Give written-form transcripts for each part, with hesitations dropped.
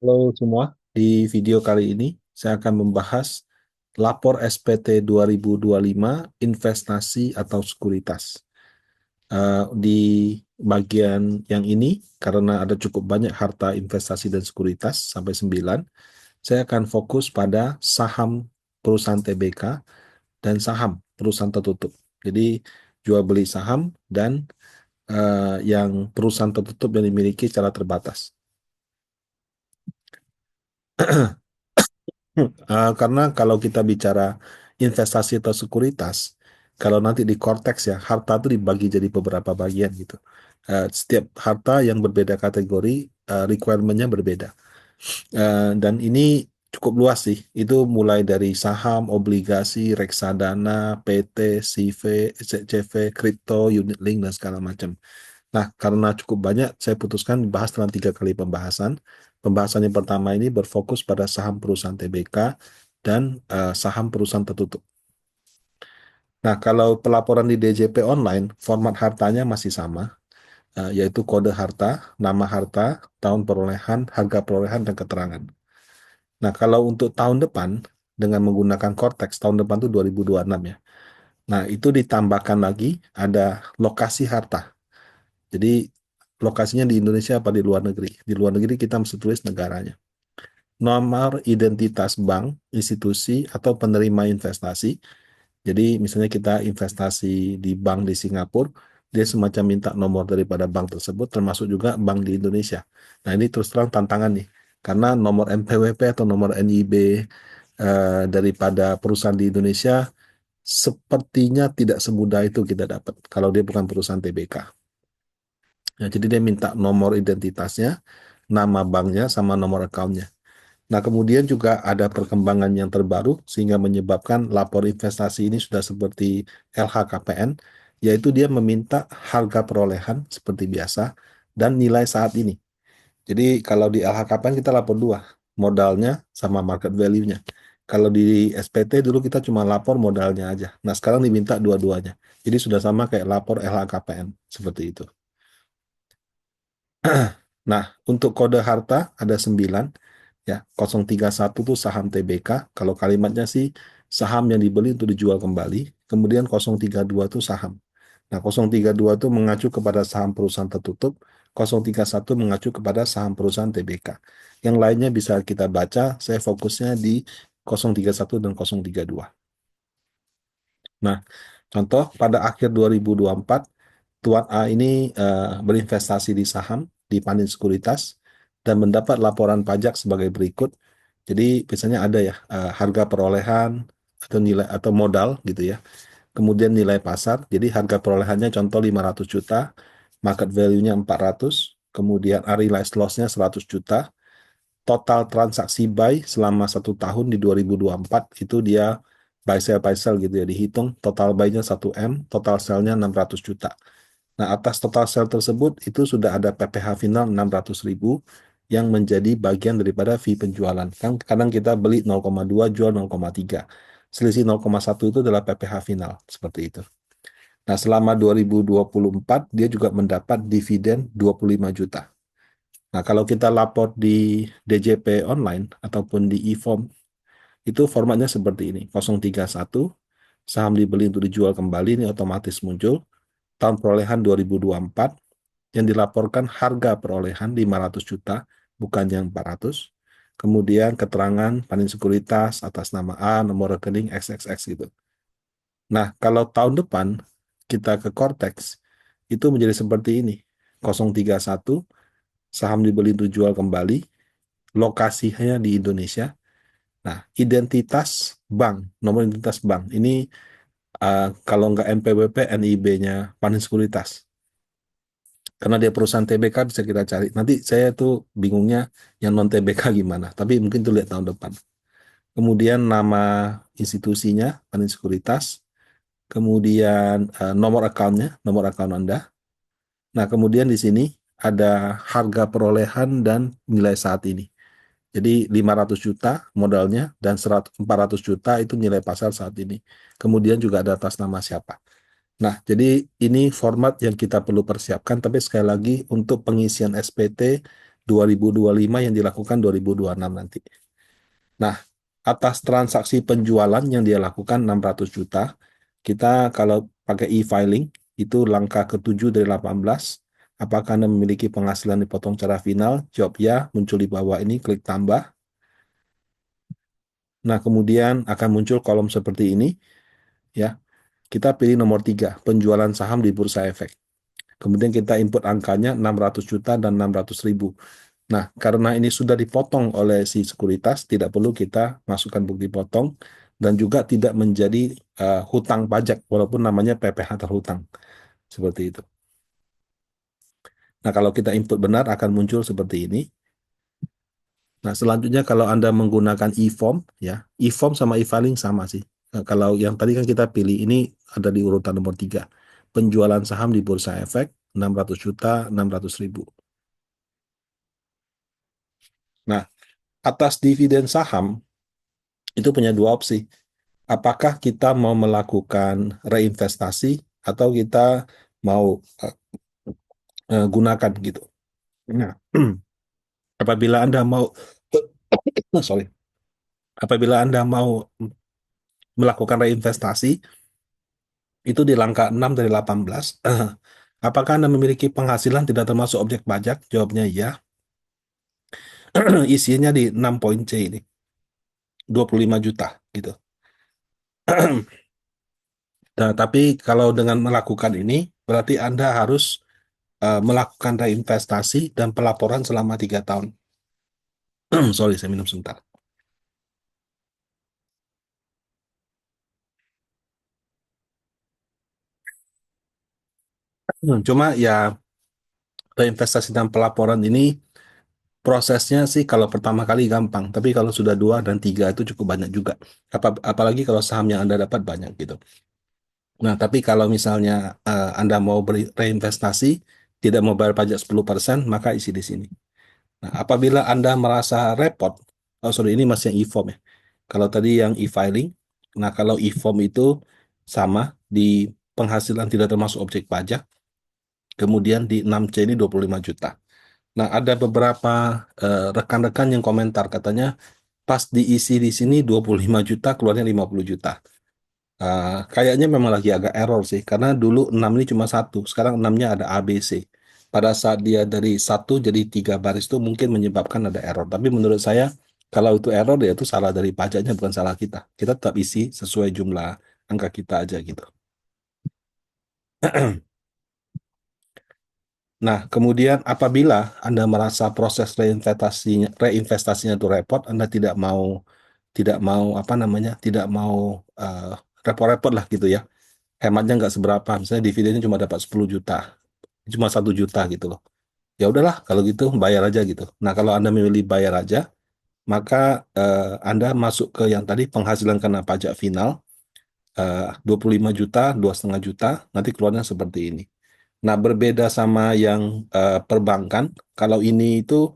Halo semua, di video kali ini saya akan membahas lapor SPT 2025 investasi atau sekuritas. Di bagian yang ini, karena ada cukup banyak harta investasi dan sekuritas sampai 9, saya akan fokus pada saham perusahaan TBK dan saham perusahaan tertutup. Jadi jual beli saham dan yang perusahaan tertutup yang dimiliki secara terbatas. Karena kalau kita bicara investasi atau sekuritas, kalau nanti di Cortex ya, harta itu dibagi jadi beberapa bagian gitu. Setiap harta yang berbeda kategori, requirement-nya berbeda. Dan ini cukup luas sih. Itu mulai dari saham, obligasi, reksadana, PT, CV, CCV, kripto, unit link, dan segala macam. Nah, karena cukup banyak, saya putuskan bahas dalam 3 kali pembahasan. Pembahasan yang pertama ini berfokus pada saham perusahaan TBK dan saham perusahaan tertutup. Nah, kalau pelaporan di DJP online, format hartanya masih sama, yaitu kode harta, nama harta, tahun perolehan, harga perolehan, dan keterangan. Nah, kalau untuk tahun depan, dengan menggunakan Cortex, tahun depan itu 2026 ya. Nah, itu ditambahkan lagi ada lokasi harta. Jadi lokasinya di Indonesia apa di luar negeri? Di luar negeri kita mesti tulis negaranya. Nomor identitas bank, institusi, atau penerima investasi. Jadi misalnya kita investasi di bank di Singapura, dia semacam minta nomor daripada bank tersebut, termasuk juga bank di Indonesia. Nah ini terus terang tantangan nih, karena nomor MPWP atau nomor NIB daripada perusahaan di Indonesia sepertinya tidak semudah itu kita dapat kalau dia bukan perusahaan TBK. Ya, jadi dia minta nomor identitasnya, nama banknya, sama nomor akunnya. Nah, kemudian juga ada perkembangan yang terbaru sehingga menyebabkan lapor investasi ini sudah seperti LHKPN, yaitu dia meminta harga perolehan seperti biasa dan nilai saat ini. Jadi kalau di LHKPN kita lapor dua, modalnya sama market value-nya. Kalau di SPT dulu kita cuma lapor modalnya aja. Nah, sekarang diminta dua-duanya. Jadi sudah sama kayak lapor LHKPN, seperti itu. Nah, untuk kode harta ada 9 ya. 031 itu saham TBK. Kalau kalimatnya sih saham yang dibeli untuk dijual kembali. Kemudian 032 itu saham. Nah, 032 itu mengacu kepada saham perusahaan tertutup. 031 mengacu kepada saham perusahaan TBK. Yang lainnya bisa kita baca, saya fokusnya di 031 dan 032. Nah, contoh pada akhir 2024, Tuan A ini berinvestasi di saham, di Panin Sekuritas, dan mendapat laporan pajak sebagai berikut. Jadi biasanya ada ya harga perolehan atau nilai atau modal gitu ya. Kemudian nilai pasar. Jadi harga perolehannya contoh 500 juta, market value-nya 400, kemudian unrealized loss-nya 100 juta. Total transaksi buy selama 1 tahun di 2024 itu dia buy sell gitu ya, dihitung total buy-nya 1 M, total sell-nya 600 juta. Nah, atas total sell tersebut itu sudah ada PPh final 600.000 yang menjadi bagian daripada fee penjualan. Kan kadang kita beli 0,2 jual 0,3. Selisih 0,1 itu adalah PPh final, seperti itu. Nah, selama 2024 dia juga mendapat dividen 25 juta. Nah, kalau kita lapor di DJP online ataupun di e-form, itu formatnya seperti ini. 031, saham dibeli untuk dijual kembali, ini otomatis muncul. Tahun perolehan 2024, yang dilaporkan harga perolehan 500 juta, bukan yang 400. Kemudian keterangan panin sekuritas atas nama A, nomor rekening XXX gitu. Nah, kalau tahun depan kita ke Cortex, itu menjadi seperti ini. 031, saham dibeli untuk jual kembali, lokasinya di Indonesia. Nah, identitas bank, nomor identitas bank. Ini kalau nggak NPWP, NIB-nya Panin Sekuritas. Karena dia perusahaan TBK bisa kita cari. Nanti saya tuh bingungnya yang non TBK gimana. Tapi mungkin tuh lihat tahun depan. Kemudian nama institusinya, Panin Sekuritas. Kemudian nomor akunnya, nomor akun Anda. Nah, kemudian di sini ada harga perolehan dan nilai saat ini. Jadi 500 juta modalnya dan 400 juta itu nilai pasar saat ini. Kemudian juga ada atas nama siapa. Nah, jadi ini format yang kita perlu persiapkan, tapi sekali lagi untuk pengisian SPT 2025 yang dilakukan 2026 nanti. Nah, atas transaksi penjualan yang dia lakukan 600 juta, kita kalau pakai e-filing, itu langkah ketujuh dari 18. Apakah Anda memiliki penghasilan dipotong secara final? Jawab ya, muncul di bawah ini, klik tambah. Nah, kemudian akan muncul kolom seperti ini, ya. Kita pilih nomor 3, penjualan saham di Bursa Efek. Kemudian kita input angkanya 600 juta dan 600 ribu. Nah, karena ini sudah dipotong oleh si sekuritas, tidak perlu kita masukkan bukti potong dan juga tidak menjadi hutang pajak, walaupun namanya PPh terhutang. Seperti itu. Nah, kalau kita input benar akan muncul seperti ini. Nah, selanjutnya kalau Anda menggunakan e-form, ya, e-form sama e-filing sama sih. Nah, kalau yang tadi kan kita pilih, ini ada di urutan nomor 3. Penjualan saham di Bursa Efek, 600 juta, 600 ribu. Nah, atas dividen saham, itu punya dua opsi. Apakah kita mau melakukan reinvestasi atau kita mau gunakan gitu. Nah, apabila Anda mau sorry, apabila Anda mau melakukan reinvestasi itu di langkah 6 dari 18. Apakah Anda memiliki penghasilan tidak termasuk objek pajak? Jawabnya ya. Isinya di 6 poin C ini. 25 juta gitu. Nah, tapi kalau dengan melakukan ini berarti Anda harus melakukan reinvestasi dan pelaporan selama 3 tahun. Sorry, saya minum sebentar. Cuma ya reinvestasi dan pelaporan ini prosesnya sih kalau pertama kali gampang, tapi kalau sudah 2 dan 3 itu cukup banyak juga. Apalagi kalau saham yang Anda dapat banyak gitu. Nah, tapi kalau misalnya Anda mau reinvestasi, tidak mau bayar pajak 10%, maka isi di sini. Nah, apabila Anda merasa repot, oh sorry, ini masih yang e-form ya. Kalau tadi yang e-filing, nah kalau e-form itu sama di penghasilan tidak termasuk objek pajak, kemudian di 6C ini 25 juta. Nah, ada beberapa rekan-rekan yang komentar katanya pas diisi di sini 25 juta keluarnya 50 juta. Kayaknya memang lagi agak error sih karena dulu 6 ini cuma satu, sekarang 6-nya ada A, B, C. Pada saat dia dari satu jadi 3 baris itu mungkin menyebabkan ada error. Tapi menurut saya kalau itu error ya itu salah dari pajaknya bukan salah kita. Kita tetap isi sesuai jumlah angka kita aja gitu. Nah, kemudian apabila Anda merasa proses reinvestasinya itu repot, Anda tidak mau apa namanya, tidak mau eh, repot-repot lah gitu ya. Hematnya nggak seberapa, misalnya dividennya cuma dapat 10 juta, cuma 1 juta gitu loh. Ya udahlah, kalau gitu bayar aja gitu. Nah, kalau Anda memilih bayar aja, maka Anda masuk ke yang tadi penghasilan kena pajak final 25 juta, 2,5 juta, nanti keluarnya seperti ini. Nah, berbeda sama yang perbankan, kalau ini itu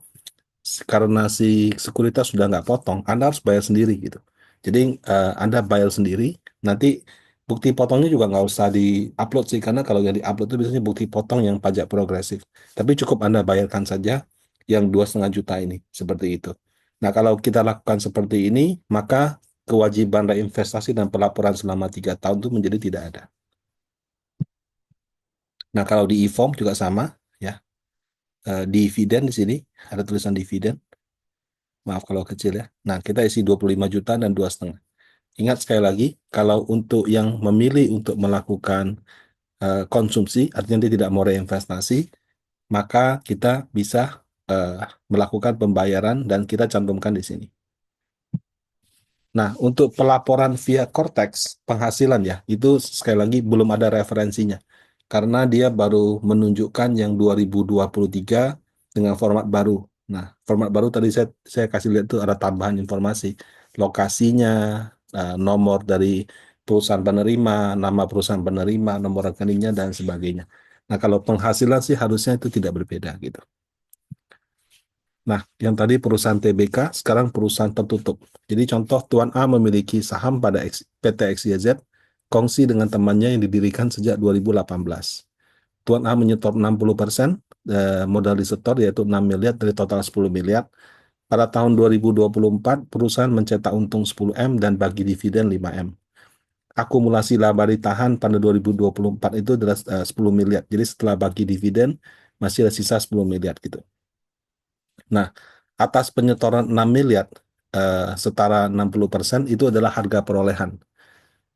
karena si sekuritas sudah nggak potong, Anda harus bayar sendiri gitu. Jadi Anda bayar sendiri, nanti bukti potongnya juga nggak usah di-upload sih, karena kalau yang di-upload itu biasanya bukti potong yang pajak progresif. Tapi cukup Anda bayarkan saja yang 2,5 juta ini, seperti itu. Nah, kalau kita lakukan seperti ini, maka kewajiban reinvestasi dan pelaporan selama 3 tahun itu menjadi tidak ada. Nah, kalau di e-form juga sama, ya. Dividen di sini, ada tulisan dividen. Maaf kalau kecil ya. Nah, kita isi 25 juta dan 2,5. Ingat sekali lagi, kalau untuk yang memilih untuk melakukan konsumsi, artinya dia tidak mau reinvestasi, maka kita bisa eh, melakukan pembayaran dan kita cantumkan di sini. Nah, untuk pelaporan via Cortex penghasilan ya, itu sekali lagi belum ada referensinya. Karena dia baru menunjukkan yang 2023 dengan format baru. Nah, format baru tadi saya kasih lihat itu ada tambahan informasi. Lokasinya, nomor dari perusahaan penerima, nama perusahaan penerima, nomor rekeningnya, dan sebagainya. Nah, kalau penghasilan sih harusnya itu tidak berbeda gitu. Nah, yang tadi perusahaan TBK, sekarang perusahaan tertutup. Jadi contoh Tuan A memiliki saham pada PT XYZ, kongsi dengan temannya yang didirikan sejak 2018. Tuan A menyetor 60% modal disetor yaitu 6 miliar dari total 10 miliar. Pada tahun 2024, perusahaan mencetak untung 10M dan bagi dividen 5M. Akumulasi laba ditahan pada 2024 itu adalah 10 miliar. Jadi setelah bagi dividen, masih ada sisa 10 miliar gitu. Nah, atas penyetoran 6 miliar, setara 60% itu adalah harga perolehan.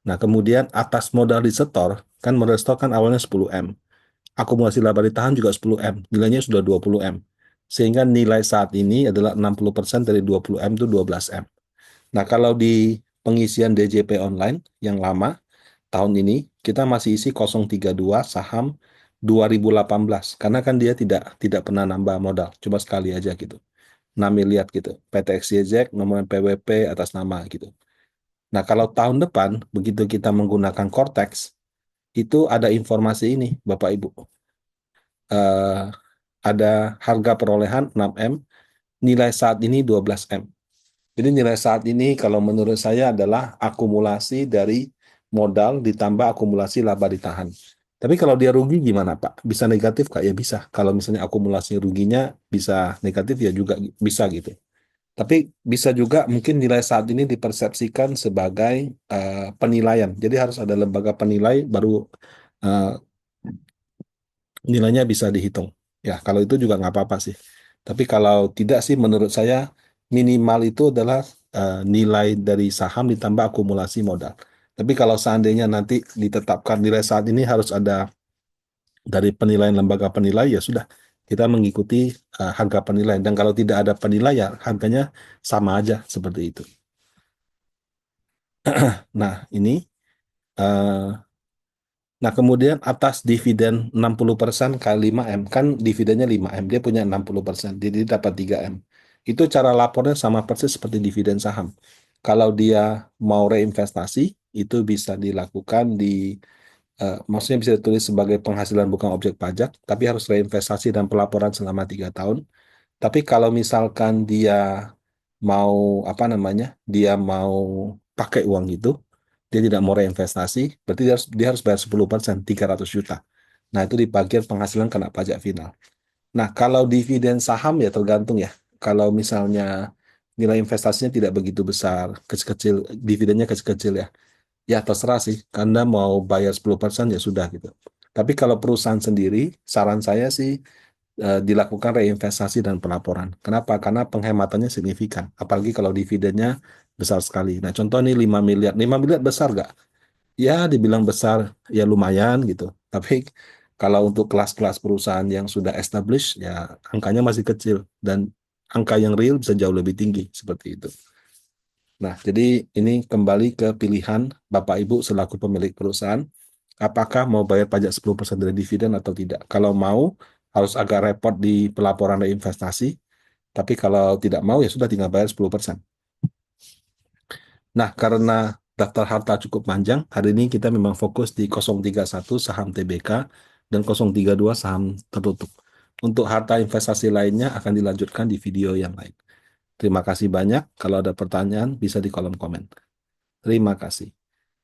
Nah, kemudian atas modal disetor, kan modal disetor kan awalnya 10M. Akumulasi laba ditahan juga 10M, nilainya sudah 20M. Sehingga nilai saat ini adalah 60% dari 20M itu 12M. Nah, kalau di pengisian DJP online yang lama, tahun ini kita masih isi 032 saham 2018 karena kan dia tidak pernah nambah modal, cuma sekali aja gitu. 6 miliar gitu. PT XYZ nomor PWP atas nama gitu. Nah, kalau tahun depan begitu kita menggunakan Cortex itu ada informasi ini Bapak Ibu. Eh, ada harga perolehan 6M, nilai saat ini 12M. Jadi nilai saat ini kalau menurut saya adalah akumulasi dari modal ditambah akumulasi laba ditahan. Tapi kalau dia rugi gimana Pak? Bisa negatif Kak? Ya bisa. Kalau misalnya akumulasi ruginya bisa negatif ya juga bisa gitu. Tapi bisa juga mungkin nilai saat ini dipersepsikan sebagai penilaian. Jadi harus ada lembaga penilai baru eh, nilainya bisa dihitung. Ya, kalau itu juga nggak apa-apa sih. Tapi kalau tidak sih, menurut saya minimal itu adalah nilai dari saham ditambah akumulasi modal. Tapi kalau seandainya nanti ditetapkan nilai saat ini harus ada dari penilaian lembaga penilai, ya sudah kita mengikuti harga penilaian. Dan kalau tidak ada penilaian, harganya sama aja seperti itu. Nah, ini eh, nah, kemudian atas dividen 60% kali 5M, kan dividennya 5M, dia punya 60%, jadi dia dapat 3M. Itu cara lapornya sama persis seperti dividen saham. Kalau dia mau reinvestasi, itu bisa dilakukan maksudnya bisa ditulis sebagai penghasilan bukan objek pajak, tapi harus reinvestasi dan pelaporan selama 3 tahun. Tapi kalau misalkan dia mau apa namanya, dia mau pakai uang itu, dia tidak mau reinvestasi, berarti dia harus bayar 10%, 300 juta. Nah, itu di bagian penghasilan kena pajak final. Nah, kalau dividen saham ya tergantung ya. Kalau misalnya nilai investasinya tidak begitu besar, kecil-kecil, dividennya kecil-kecil ya. Ya terserah sih, Anda mau bayar 10% ya sudah gitu. Tapi kalau perusahaan sendiri, saran saya sih dilakukan reinvestasi dan pelaporan. Kenapa? Karena penghematannya signifikan. Apalagi kalau dividennya besar sekali. Nah, contoh ini 5 miliar. 5 miliar besar nggak? Ya, dibilang besar, ya lumayan gitu. Tapi kalau untuk kelas-kelas perusahaan yang sudah established, ya angkanya masih kecil. Dan angka yang real bisa jauh lebih tinggi, seperti itu. Nah, jadi ini kembali ke pilihan Bapak Ibu selaku pemilik perusahaan. Apakah mau bayar pajak 10% dari dividen atau tidak? Kalau mau, harus agak repot di pelaporan reinvestasi. Tapi kalau tidak mau, ya sudah tinggal bayar 10%. Nah, karena daftar harta cukup panjang, hari ini kita memang fokus di 031 saham TBK dan 032 saham tertutup. Untuk harta investasi lainnya akan dilanjutkan di video yang lain. Terima kasih banyak. Kalau ada pertanyaan, bisa di kolom komen. Terima kasih.